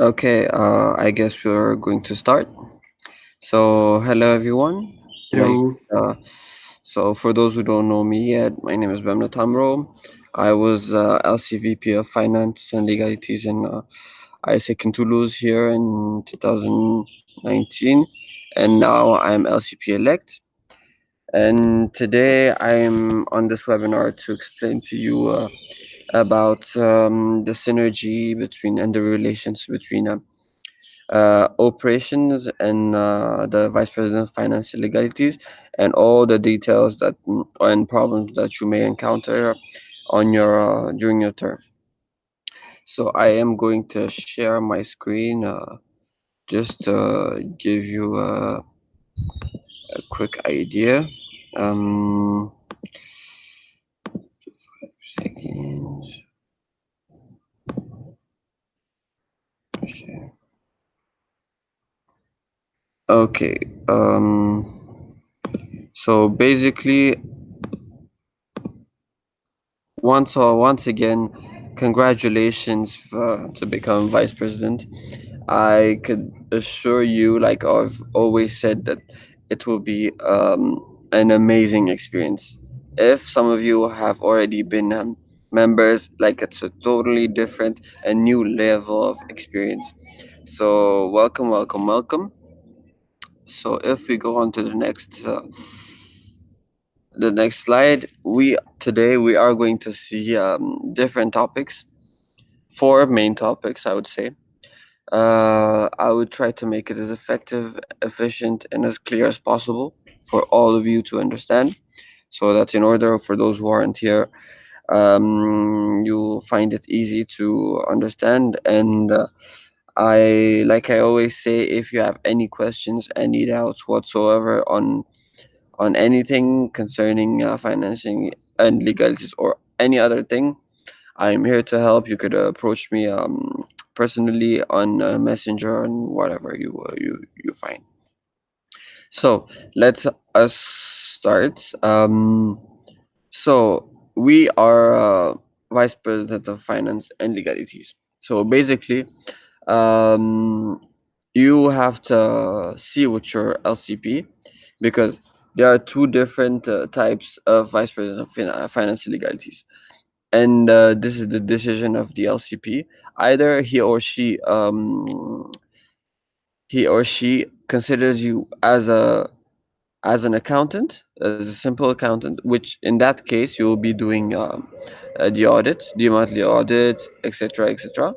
Okay, I guess we're going to start. So, hello everyone. Like, Hello. uh, for those who don't know me yet, my name is Bemna Tamro. I was LCVP of Finance and Legalities in ISEC in Toulouse here in 2019, and now I'm LCP elect. And today I'm on this webinar to explain to you about the synergy between and the relations between operations and the vice president of finance and legalities, and all the details that and problems that you may encounter on your during your term. So I am going to share my screen just to give you a quick idea. Um, Seconds. Share. Okay. So basically, once again, congratulations to become vice president. I could assure you, like I've always said, that it will be an amazing experience. If some of you have already been members, like it's a totally different and new level of experience. So welcome, welcome, welcome. So if we go on to the next slide, we today we are going to see different topics, four main topics, I would say. I would try to make it as effective, efficient, and as clear as possible for all of you to understand. So that in order for those who aren't here, you'll find it easy to understand. And like I always say, if you have any questions, any doubts whatsoever on anything concerning financing and legalities or any other thing, I'm here to help. You could approach me personally on Messenger and whatever you find. So let us start. So we are vice president of finance and legalities. So basically, um, you have to see with your LCP, because there are two different types of vice president of finance and legalities, and this is the decision of the LCP. Either he or she considers you as an accountant, as a simple accountant, which in that case you will be doing the audit, the monthly audit, etc., etc.,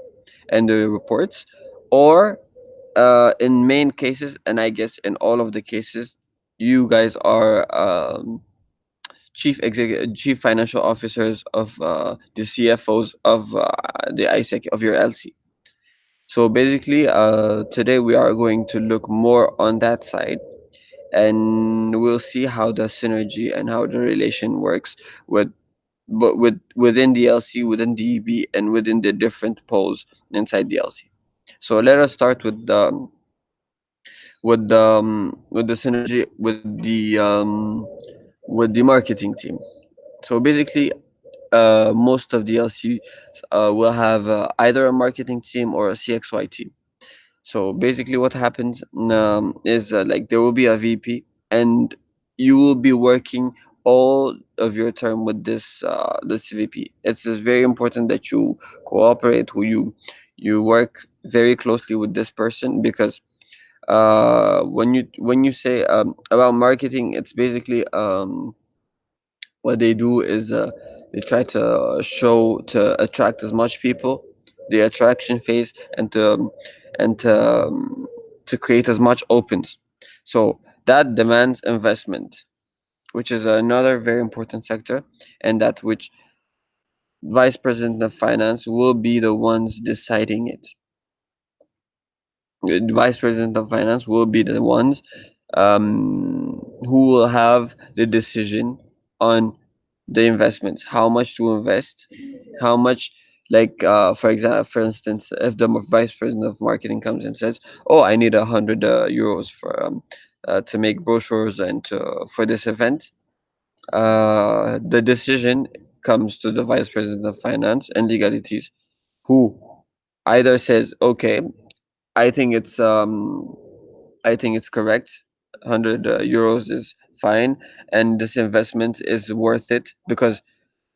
and the reports, or in main cases, and I guess in all of the cases, you guys are chief financial officers of the CFOs of the ISEC of your LC. So basically, today we are going to look more on that side, and we'll see how the synergy and how the relation works with within the LC, within the EB, and within the different poles inside the LC. So let us start with the synergy with the marketing team. So basically, most of the LC will have either a marketing team or a CXY team. So basically, what happens is like there will be a VP, and you will be working all of your term with this VP. It's just very important that you cooperate, who you work very closely with this person, because when you say about marketing, it's basically what they do is they try to show to attract as much people, the attraction phase, and to create as much opens. So that demands investment, which is another very important sector, and that which vice president of finance will be the ones deciding it. Vice president of finance will be the ones who will have the decision on the investments, how much to invest, how much, like for example, for instance, if the vice president of marketing comes and says, oh, I need 100 euros for to make brochures and for this event, the decision comes to the vice president of finance and legalities, who either says, okay, I think it's um I think it's correct. 100 euros is fine, and this investment is worth it because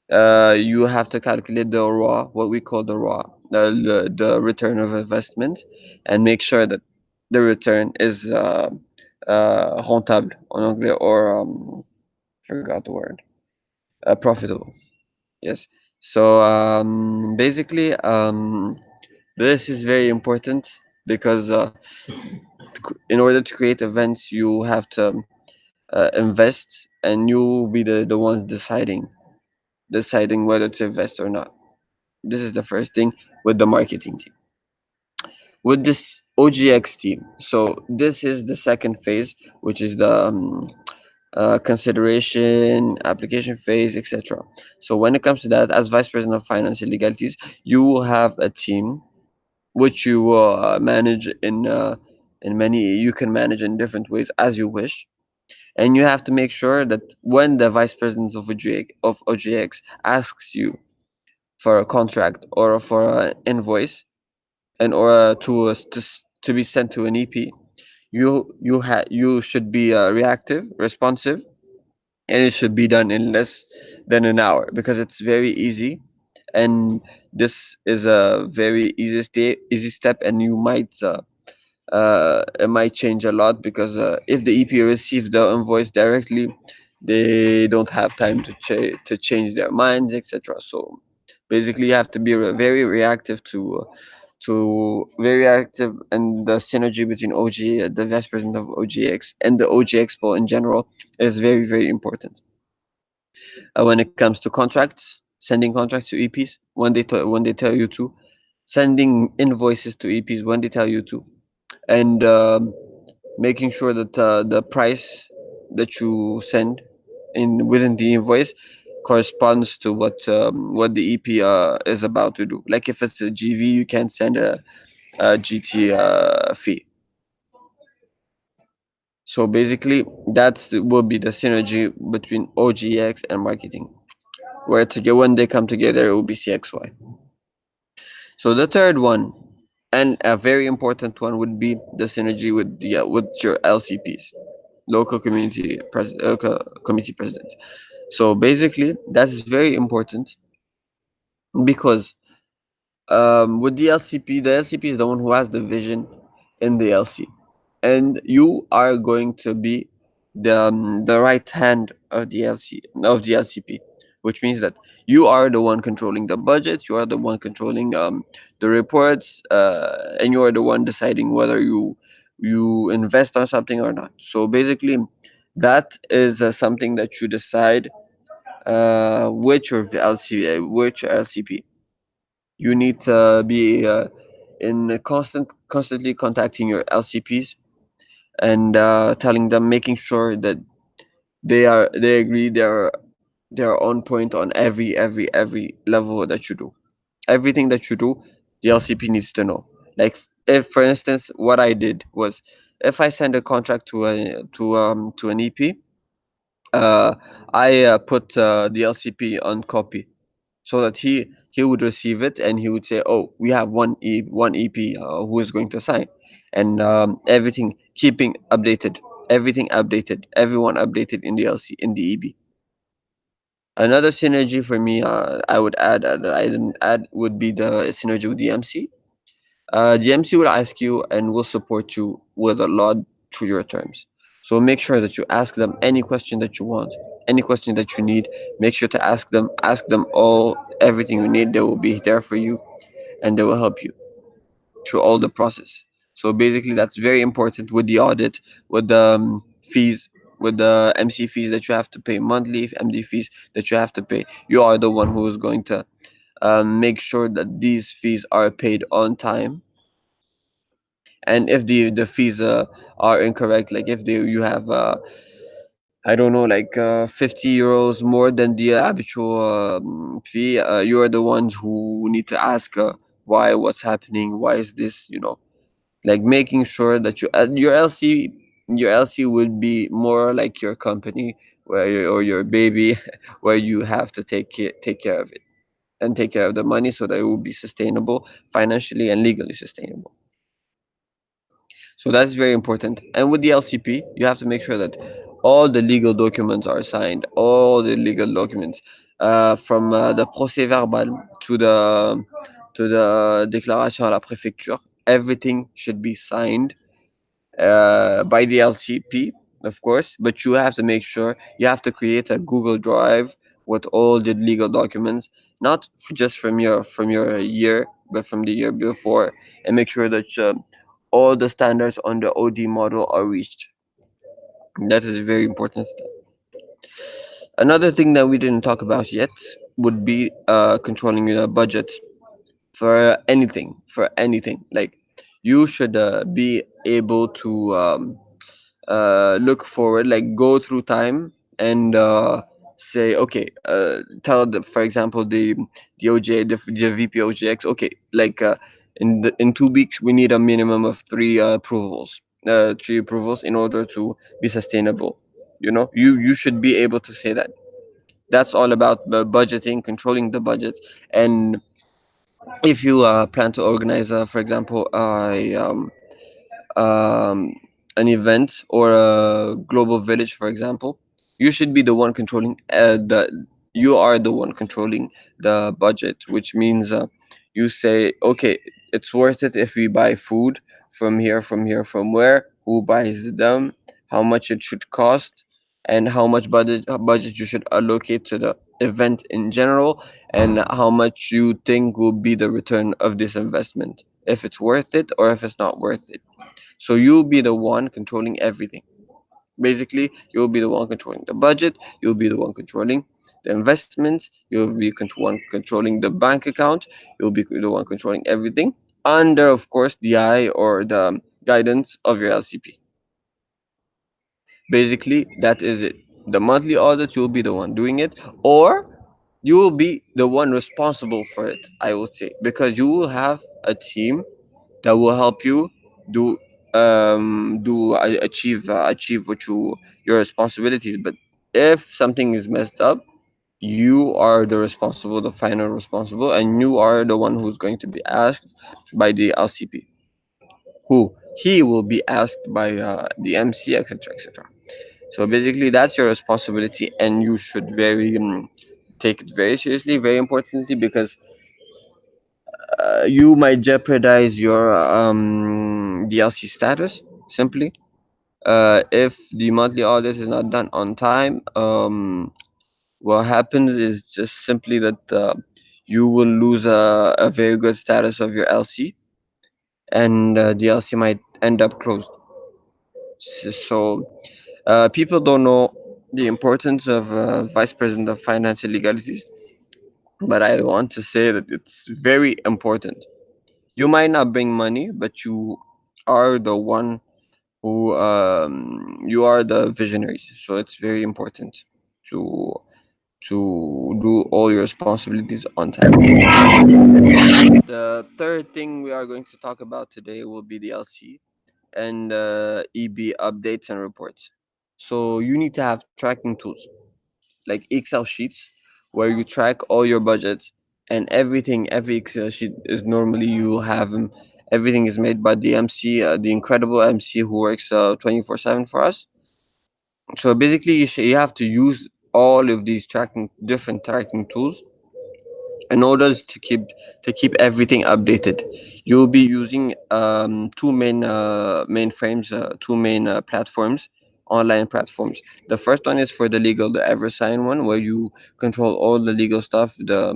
you have to calculate the raw, what we call the raw, the return of investment, and make sure that the return is rentable en anglais, or forgot the word, profitable. Yes. So basically, this is very important because in order to create events, you have to invest, and you be the ones deciding whether to invest or not. This is the first thing with the marketing team. With this OGX team, so this is the second phase, which is the consideration, application phase, etc. So when it comes to that, as vice president of finance and legalities, you will have a team which you will manage in many. You can manage in different ways as you wish, and you have to make sure that when the vice president of OGX asks you for a contract or for an invoice, and or to be sent to an EP, you should be reactive, responsive, and it should be done in less than an hour because it's very easy, and this is a very easy step, and it might change a lot because if the EP receives the invoice directly, they don't have time to change their minds, etc. So basically, you have to be very reactive to very active, and the synergy between OG, the vice president of OGX, and the OG Expo in general is very, very important. When it comes to contracts, sending contracts to EPs when they tell you to, sending invoices to EPs when they tell you to, and making sure that the price that you send in within the invoice corresponds to what the EP is about to do. Like if it's a GV, you can send a GT fee. So basically, that's will be the synergy between OGX and marketing, where together when they come together, it will be CXY. So the third one, and a very important one, would be the synergy with your LCPs, local committee president. So basically, that's very important because with the LCP, the LCP is the one who has the vision in the LC, and you are going to be the right hand of the LCP, which means that you are the one controlling the budget, you are the one controlling the reports, and you are the one deciding whether you invest on something or not. So basically, that is something that you decide which LCP. You need to be constantly contacting your LCPs and telling them, making sure that they agree, they're on point on every level that you do. Everything that you do, the LCP needs to know. Like if, for instance, what I did was, if I send a contract to an EP, uh, I put the LCP on copy so that he would receive it, and he would say, "Oh, we have one EP who is going to sign," and everything keeping updated, everyone updated in the LC in the EB. Another synergy for me, I would add that I didn't add, would be the synergy with the MC. The MC will ask you and will support you with a lot through your terms. So make sure that you ask them any question that you want, any question that you need. Make sure to ask them everything you need. They will be there for you, and they will help you through all the process. So basically, that's very important with the audit, with the fees, with the MC fees that you have to pay monthly, MD fees that you have to pay. You are the one who is going to make sure that these fees are paid on time, and if the fees are incorrect, like if you have I don't know, like 50 euros more than the habitual fee, you are the ones who need to ask why, what's happening, why is this, like making sure that your LC would be more like your company, or your baby, where you have to take care of it, and take care of the money so that it will be sustainable, financially and legally sustainable. So that's very important. And with the LCP, you have to make sure that all the legal documents are signed, all the legal documents, from the procès verbal to the déclaration à la préfecture. Everything should be signed by the LCP, of course. But you have to make sure you have to create a Google Drive with all the legal documents, not just from your year, but from the year before, and make sure that all the standards on the OD model are reached. That is a very important step. Another thing that we didn't talk about yet would be controlling the budget for anything. For anything, like you should be able to look forward, like go through time and say, okay, tell for example the OJ, the VP OJX, okay, like in 2 weeks we need a minimum of three approvals in order to be sustainable. You should be able to say that. That's all about the budgeting, controlling the budget. And if you plan to organize, for example, um, an event or a global village, for example, you should be the one controlling you are the one controlling the budget, which means you say, okay, it's worth it if we buy food from where, who buys them, how much it should cost, and how much budget you should allocate to the event in general, and how much you think will be the return of this investment, if it's worth it or if it's not worth it. So you'll be the one controlling everything. Basically, you'll be the one controlling the budget, you'll be the one controlling the investments, you'll be one controlling the bank account, you'll be the one controlling everything under, of course, the eye or the guidance of your LCP. Basically, that is it. The monthly audit, you'll be the one doing it, or you will be the one responsible for it, I would say, because you will have a team that will help you do achieve what your responsibilities. But if something is messed up, you are the final responsible, and you are the one who's going to be asked by the LCP, who he will be asked by the MC, etc., etc. So basically, that's your responsibility, and you should very take it very seriously, very importantly, because you might jeopardize your DLC status simply. If the monthly audit is not done on time, what happens is just simply that you will lose a very good status of your LC, and the LC might end up closed. So people don't know the importance of vice president of finance and legalities, but I want to say that it's very important. You might not bring money, but you are the one who you are the visionaries. So it's very important to do all your responsibilities on time. The third thing we are going to talk about today will be the LC and EB updates and reports. So you need to have tracking tools like Excel sheets where you track all your budgets and everything. Every Excel sheet is normally you have everything is made by the MC, the incredible MC who works 24/7 for us. So basically, you have to use all of these different tracking tools in order to keep everything updated. You'll be using two mainframes, two main platforms, online platforms. The first one is for the legal, the EverSign one, where you control all the legal stuff, the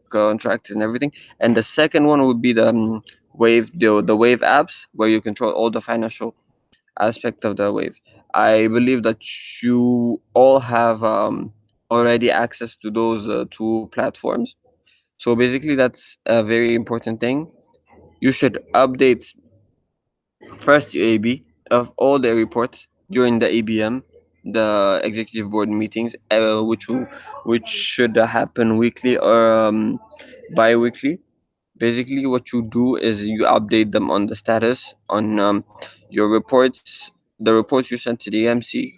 contracts and everything. And the second one would be the the Wave apps, where you control all the financial aspect of the Wave. I believe that you all have already access to those two platforms. So basically, that's a very important thing. You should update first your AB of all the reports during the ABM, the executive board meetings, which should happen weekly or bi-weekly. Basically, what you do is you update them on the status on your reports, the reports you sent to the MC,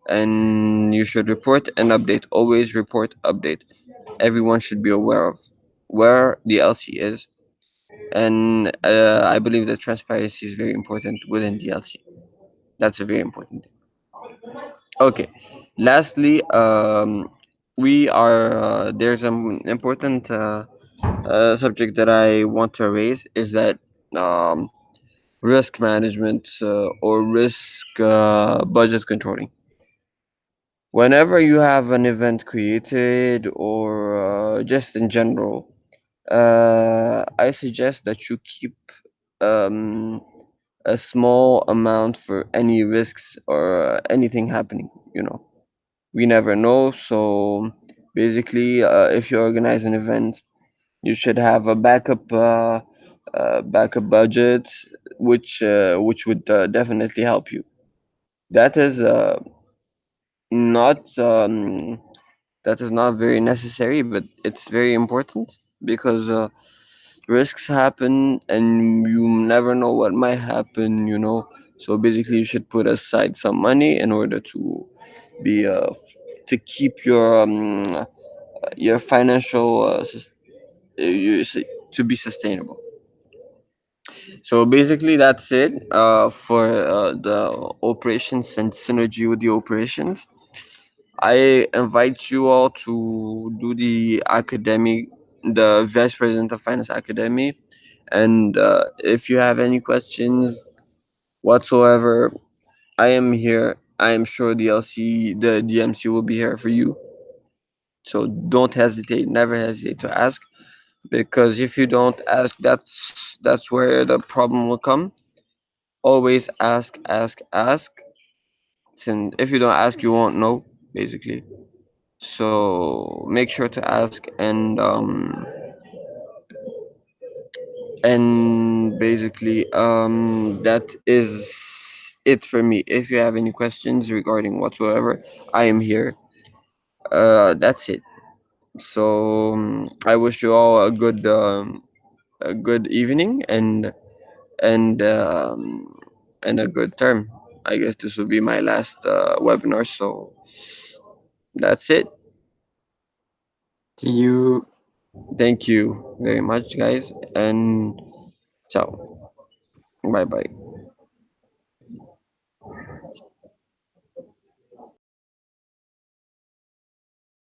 and you should report and update. Always report, update. Everyone should be aware of where the LC is, And I believe that transparency is very important within DLC. That's a very important thing. Okay. Lastly, we are there's an important subject that I want to raise is that um, risk management or risk budget controlling. Whenever you have an event created or just in general, I suggest that you keep um, a small amount for any risks or anything happening. You know, we never know. So basically, if you organize an event, you should have a backup budget, which would definitely help you. That is not that is not very necessary, but it's very important because risks happen and you never know what might happen. You know, so basically, you should put aside some money in order to be to keep your financial to be sustainable. So basically, that's it for the operations and synergy with the operations. I invite you all to do the Vice President of Finance Academy. And if you have any questions whatsoever, I am here. I am sure the DMC will be here for you. So don't hesitate, never hesitate to ask, because if you don't ask, that's where the problem will come. Always ask, ask, ask. Since if you don't ask, you won't know, basically. So make sure to ask, and basically that is it for me. If you have any questions regarding whatsoever, I am here. That's it. So I wish you all a good evening and um, and a good term. I guess this will be my last webinar. So that's it. See you. Thank you very much, guys, and ciao. Bye bye.